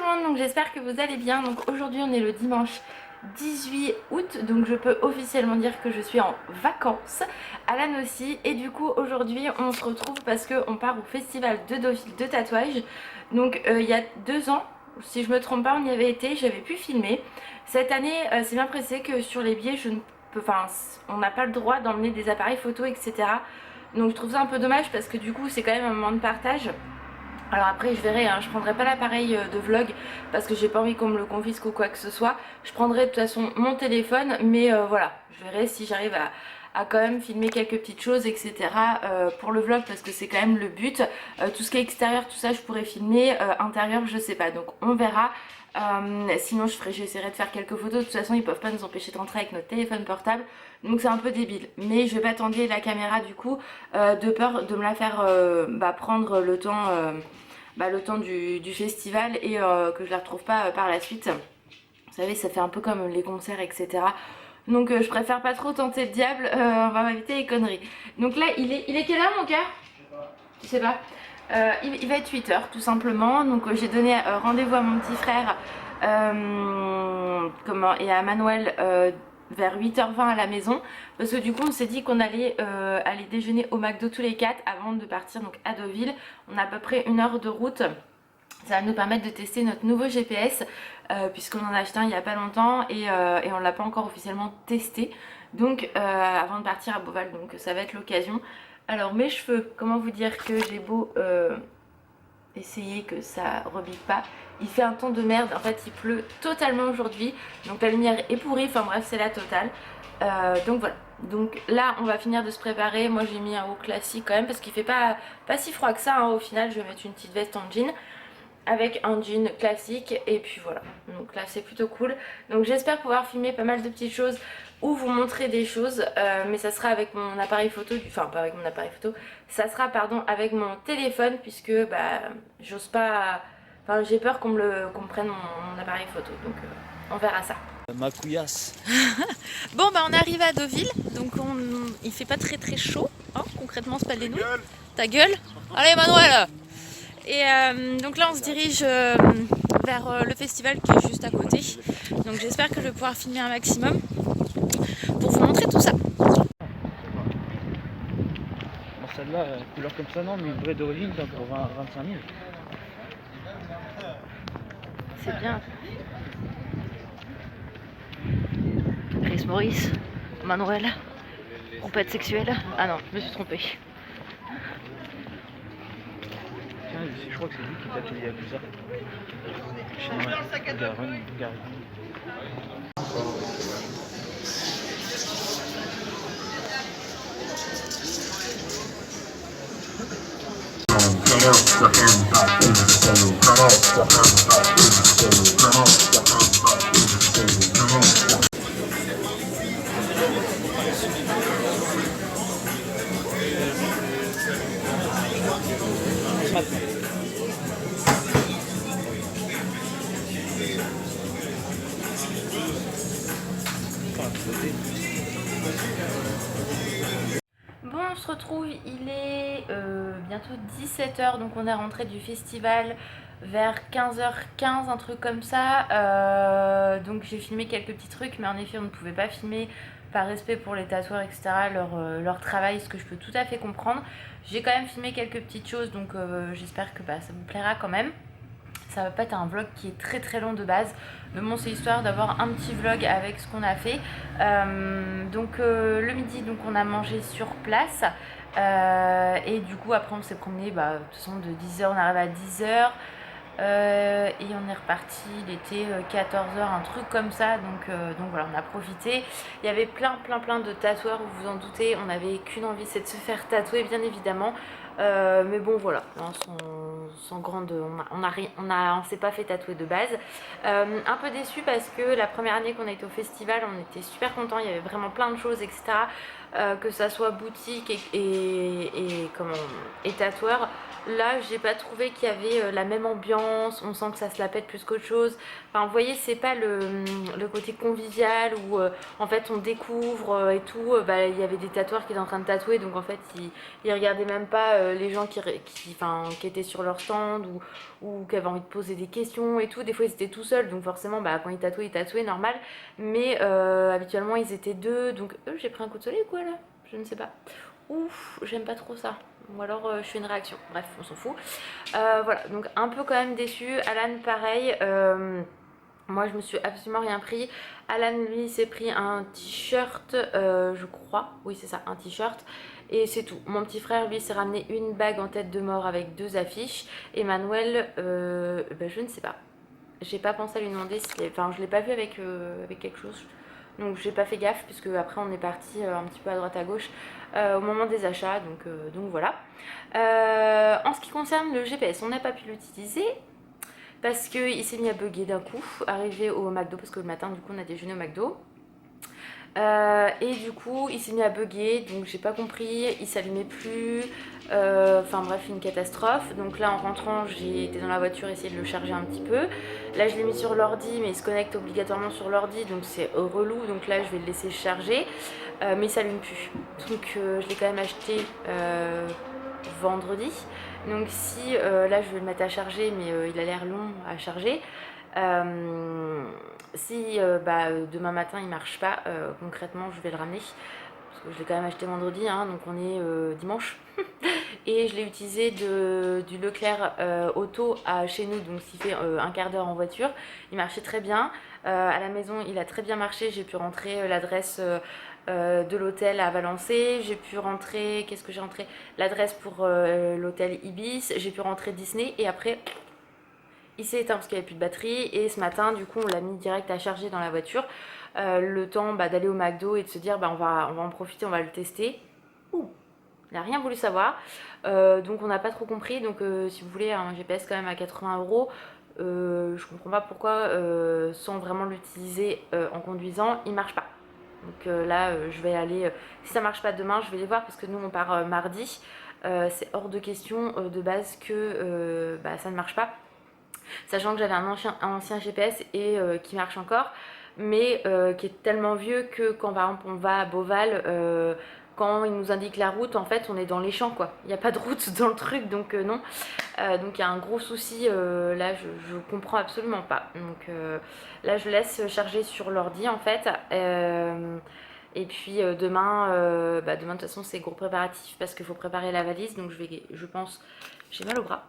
le monde, donc j'espère que vous allez bien. Donc aujourd'hui on est le dimanche 18 août, donc je peux officiellement dire que je suis en vacances à la Nosy. Et du coup aujourd'hui on se retrouve parce qu'on part au festival de Deauville de tatouage. Donc il y a 2 ans, si je me trompe pas, on y avait été, j'avais pu filmer. Cette année c'est bien pressé que sur les billets je ne peux, enfin on n'a pas le droit d'emmener des appareils photo, etc. Donc je trouve ça un peu dommage parce que du coup c'est quand même un moment de partage. Alors après je verrai, hein, je prendrai pas l'appareil de vlog parce que j'ai pas envie qu'on me le confisque ou quoi que ce soit. Je prendrai de toute façon mon téléphone, mais voilà, je verrai si j'arrive à quand même filmer quelques petites choses, etc. Pour le vlog parce que c'est quand même le but. Tout ce qui est extérieur, tout ça je pourrais filmer, intérieur je sais pas, donc on verra. Sinon j'essaierai de faire quelques photos. De toute façon ils peuvent pas nous empêcher de rentrer avec notre téléphone portable, donc c'est un peu débile, mais je vais pas tendre la caméra du coup de peur de me la faire prendre le temps du festival et que je la retrouve pas par la suite. Vous savez, ça fait un peu comme les concerts, etc. Donc je préfère pas trop tenter le diable, on va éviter les conneries. Donc là il est quelle heure mon cœur? Je sais pas. Il va être 8h tout simplement. Donc j'ai donné rendez-vous à mon petit frère et à Manuel vers 8h20 à la maison, parce que du coup on s'est dit qu'on allait aller déjeuner au McDo tous les 4 avant de partir donc à Deauville. On a à peu près 1 heure de route. Ça va nous permettre de tester notre nouveau GPS puisqu'on en a acheté un il n'y a pas longtemps et on ne l'a pas encore officiellement testé. Donc avant de partir à Beauval, donc ça va être l'occasion. Alors mes cheveux, comment vous dire que j'ai beau essayer que ça rebique pas, il fait un temps de merde, en fait il pleut totalement aujourd'hui, donc la lumière est pourrie, enfin bref c'est la totale. Donc voilà, donc là on va finir de se préparer. Moi j'ai mis un haut classique quand même parce qu'il fait pas si froid que ça, hein. Au final je vais mettre une petite veste en jean avec un jean classique et puis voilà, donc là c'est plutôt cool. Donc j'espère pouvoir filmer pas mal de petites choses ou vous montrer des choses, mais ça sera avec mon appareil photo, enfin pas avec mon appareil photo, ça sera pardon avec mon téléphone puisque j'ose pas, enfin j'ai peur qu'on me prenne mon appareil photo, donc on verra ça. Ma couillasse. Bon on arrive à Deauville, donc il fait pas très chaud, hein, concrètement c'est pas les nouilles. Ta gueule. Allez Manuel. Et donc là on se dirige vers le festival qui est juste à côté. Donc j'espère que je vais pouvoir filmer un maximum pour vous montrer tout ça. Bon, celle-là, couleur comme ça, non, mais une vraie d'origine, ça pour 25 000. C'est bien. Chris Maurice, Manuel, compète sexuelle. Ah non, je me suis trompée. Tiens, je crois que c'est lui qui t'a tout dit à tout ça. Garde. Bon, on se retrouve, il est bientôt 17h, donc on est rentré du festival vers 15h15, un truc comme ça. Donc j'ai filmé quelques petits trucs, mais en effet on ne pouvait pas filmer par respect pour les tatoueurs, etc., leur travail, ce que je peux tout à fait comprendre. J'ai quand même filmé quelques petites choses, donc j'espère que ça vous plaira quand même. Ça va pas être un vlog qui est très long de base, mais bon c'est histoire d'avoir un petit vlog avec ce qu'on a fait. Donc le midi donc on a mangé sur place et du coup après on s'est promené, de toute façon de 10h on arrive à 10h et on est reparti, il était 14h, un truc comme ça, donc voilà, on a profité. Il y avait plein de tatoueurs, vous vous en doutez, on n'avait qu'une envie, c'est de se faire tatouer bien évidemment. Mais bon voilà, sans grande, on s'est pas fait tatouer de base. Un peu déçu parce que la première année qu'on a été au festival, on était super contents, il y avait vraiment plein de choses, etc. Que ça soit boutique et tatoueur. Là, j'ai pas trouvé qu'il y avait la même ambiance, on sent que ça se la pète plus qu'autre chose. Enfin, vous voyez, c'est pas le côté convivial où en fait on découvre et tout. Bah, il y avait des tatoueurs qui étaient en train de tatouer, donc en fait ils regardaient même pas les gens qui étaient sur leur stand ou qui avaient envie de poser des questions et tout. Des fois ils étaient tout seuls, donc forcément bah, quand ils tatouaient normal. Mais habituellement ils étaient deux, donc j'ai pris un coup de soleil ou quoi là? Je ne sais pas. Ouf, j'aime pas trop ça. Ou alors je fais une réaction. Bref, on s'en fout. Voilà, donc un peu quand même déçue. Alan, pareil. Moi, je me suis absolument rien pris. Alan, lui, s'est pris un t-shirt, je crois. Oui, c'est ça, un t-shirt. Et c'est tout. Mon petit frère, lui, s'est ramené une bague en tête de mort avec 2 affiches. Et Manuel, ben, je ne sais pas. J'ai pas pensé à lui demander si. Enfin, je l'ai pas vu avec quelque chose. Donc j'ai pas fait gaffe puisque après on est parti un petit peu à droite à gauche au moment des achats, donc voilà. En ce qui concerne le GPS, on n'a pas pu l'utiliser parce qu'il s'est mis à bugger d'un coup, arrivé au McDo, parce que le matin du coup on a déjeuné au McDo. Et du coup il s'est mis à bugger, donc j'ai pas compris, il s'allumait plus, enfin bref une catastrophe. Donc là en rentrant j'ai été dans la voiture essayer de le charger un petit peu. Là je l'ai mis sur l'ordi mais il se connecte obligatoirement sur l'ordi donc c'est relou, donc là je vais le laisser charger, mais il s'allume plus. Donc je l'ai quand même acheté vendredi. Donc si là je vais le mettre à charger mais il a l'air long à charger. Si demain matin il marche pas, concrètement je vais le ramener parce que je l'ai quand même acheté vendredi, hein, donc on est dimanche. Et je l'ai utilisé du Leclerc auto à chez nous, donc s'il fait un quart d'heure en voiture, il marchait très bien. À la maison il a très bien marché, j'ai pu rentrer l'adresse de l'hôtel à Valençay, j'ai pu rentrer, qu'est-ce que j'ai rentré, l'adresse pour l'hôtel Ibis, j'ai pu rentrer Disney et après il s'est éteint parce qu'il n'y avait plus de batterie. Et ce matin du coup on l'a mis direct à charger dans la voiture, le temps d'aller au McDo et de se dire on va en profiter, on va le tester. Ouh, il n'a rien voulu savoir, donc on n'a pas trop compris. Donc si vous voulez un GPS quand même à 80 €, je comprends pas pourquoi sans vraiment l'utiliser en conduisant il marche pas. Donc là je vais aller, si ça marche pas demain je vais les voir parce que nous on part mardi. C'est hors de question de base que ça ne marche pas, sachant que j'avais un ancien GPS et qui marche encore, mais qui est tellement vieux que quand par exemple on va à Beauval, quand il nous indique la route, en fait on est dans les champs quoi, il n'y a pas de route dans le truc, donc non. Donc il y a un gros souci, là je comprends absolument pas. Donc là je laisse charger sur l'ordi en fait. Et puis demain, demain de toute façon c'est gros préparatif parce qu'il faut préparer la valise, donc je pense, j'ai mal au bras,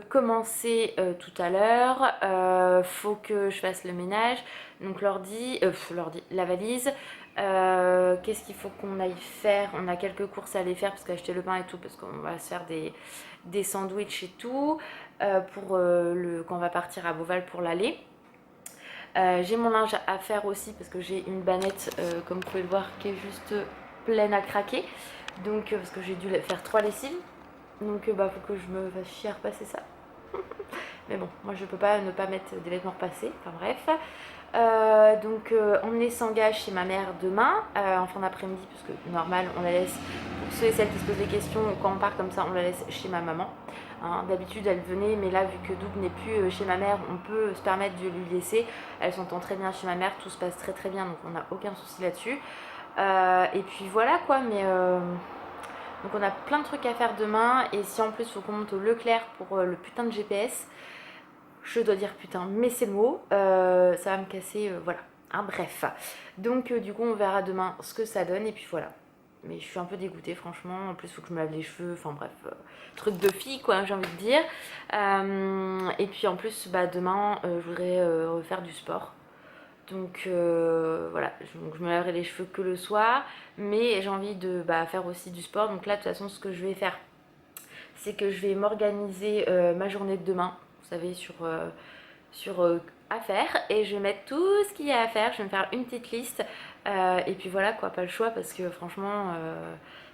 commencer tout à l'heure. Faut que je fasse le ménage, donc la valise. Qu'est-ce qu'il faut qu'on aille faire? On a quelques courses à aller faire parce qu'acheter le pain et tout, parce qu'on va se faire des sandwichs et tout pour quand on va partir à Beauval pour l'aller. J'ai mon linge à faire aussi parce que j'ai une bannette comme vous pouvez le voir qui est juste pleine à craquer, donc parce que j'ai dû faire 3 lessives, donc faut que je me fasse chier à repasser ça. Mais bon, moi je peux pas ne pas mettre des vêtements repassés, enfin bref. Donc emmener Sangha chez ma mère demain en fin d'après-midi, parce que normal on la laisse, pour ceux et celles qui se posent des questions, quand on part comme ça on la laisse chez ma maman. Hein, d'habitude elle venait, mais là vu que Doug n'est plus chez ma mère, on peut se permettre de lui laisser. Elle s'entend très bien chez ma mère, tout se passe très très bien, donc on n'a aucun souci là-dessus. Et puis voilà quoi, mais donc on a plein de trucs à faire demain. Et si en plus il faut qu'on monte au Leclerc pour le putain de GPS, je dois dire putain, mais c'est le mot, ça va me casser, voilà. Hein, bref, donc du coup on verra demain ce que ça donne et puis voilà. Mais je suis un peu dégoûtée franchement, en plus il faut que je me lave les cheveux, enfin bref, truc de fille quoi, j'ai envie de dire. Et puis en plus demain je voudrais refaire du sport. Donc voilà, je me laverai les cheveux que le soir, mais j'ai envie de faire aussi du sport. Donc là de toute façon ce que je vais faire, c'est que je vais m'organiser ma journée de demain, vous savez, sur à faire, et je vais mettre tout ce qu'il y a à faire, je vais me faire une petite liste, et puis voilà quoi, pas le choix parce que franchement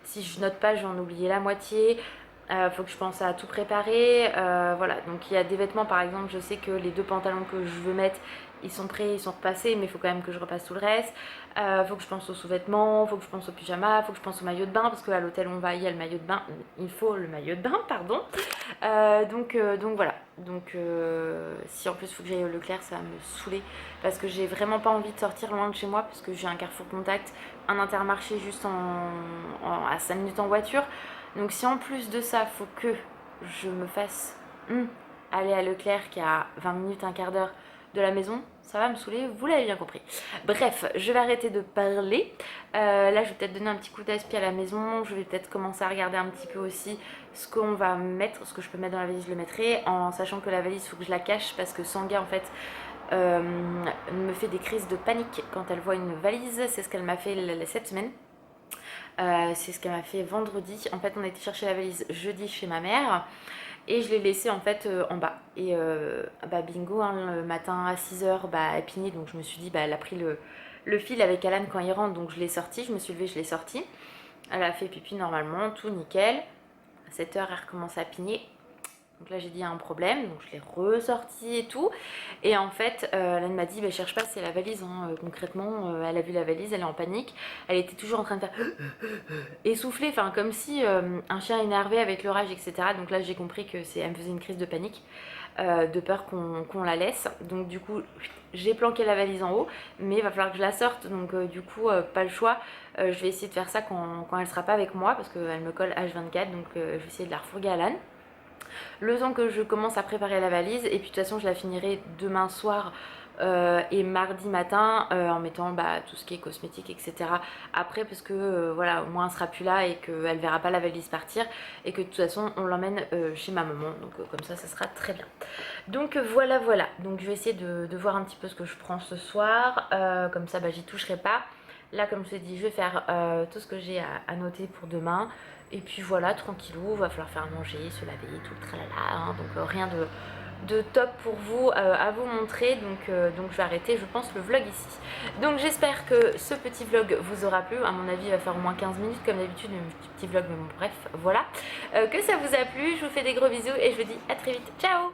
si je note pas je vais en oublier la moitié. Faut que je pense à tout préparer, voilà. Donc il y a des vêtements par exemple, je sais que les 2 pantalons que je veux mettre, ils sont prêts, ils sont repassés, mais il faut quand même que je repasse tout le reste. Faut que je pense aux sous-vêtements, faut que je pense au pyjama, faut que je pense au maillot de bain, parce qu'à l'hôtel on va, il y a le maillot de bain, il faut le maillot de bain, pardon. Donc voilà. Donc si en plus il faut que j'aille au Leclerc, ça va me saouler, parce que j'ai vraiment pas envie de sortir loin de chez moi, parce que j'ai un Carrefour Contact, un Intermarché juste à 5 minutes en voiture. Donc si en plus de ça, faut que je me fasse aller à Leclerc qui est à 20 minutes, un quart d'heure de la maison, ça va me saouler, vous l'avez bien compris. Bref, je vais arrêter de parler. Là, je vais peut-être donner un petit coup d'aspi à la maison. Je vais peut-être commencer à regarder un petit peu aussi ce qu'on va mettre, ce que je peux mettre dans la valise, je le mettrai, en sachant que la valise, il faut que je la cache parce que Sangha, en fait, me fait des crises de panique quand elle voit une valise. C'est ce qu'elle m'a fait cette semaine. C'est ce qu'elle m'a fait vendredi. En fait, on a été chercher la valise jeudi chez ma mère et je l'ai laissée en fait en bas. Et bingo, hein, le matin à 6h, elle pignait, donc je me suis dit, elle a pris le fil avec Alan quand il rentre, donc je l'ai sorti. Je me suis levée, je l'ai sorti. Elle a fait pipi normalement, tout nickel. À 7h, elle recommence à pigner. Donc là j'ai dit il y a un problème, donc je l'ai ressorti et tout. Et en fait Alan m'a dit cherche pas, c'est la valise hein. Concrètement elle a vu la valise, elle est en panique. Elle était toujours en train de faire essouffler, enfin comme si un chien énervé avec l'orage, etc. Donc là j'ai compris que elle me faisait une crise de panique, de peur qu'on la laisse. Donc du coup j'ai planqué la valise en haut, mais il va falloir que je la sorte. Donc du coup pas le choix. Je vais essayer de faire ça quand elle sera pas avec moi, parce qu'elle me colle H24. Donc je vais essayer de la refourguer à Alan le temps que je commence à préparer la valise. Et puis de toute façon je la finirai demain soir et mardi matin en mettant tout ce qui est cosmétique, etc. après, parce que voilà, au moins elle sera plus là et qu'elle verra pas la valise partir, et que de toute façon on l'emmène chez ma maman. Donc comme ça sera très bien. Donc voilà. Donc je vais essayer de voir un petit peu ce que je prends ce soir, comme ça j'y toucherai pas. Là, comme je te dis, je vais faire tout ce que j'ai à noter pour demain. Et puis voilà, tranquillou, va falloir faire manger, se laver, tout le tralala. Hein, donc rien de top pour vous à vous montrer. Donc je vais arrêter, je pense, le vlog ici. Donc j'espère que ce petit vlog vous aura plu. À mon avis, il va faire au moins 15 minutes comme d'habitude, un petit vlog, mais bon, bref, voilà. Que ça vous a plu, je vous fais des gros bisous et je vous dis à très vite. Ciao!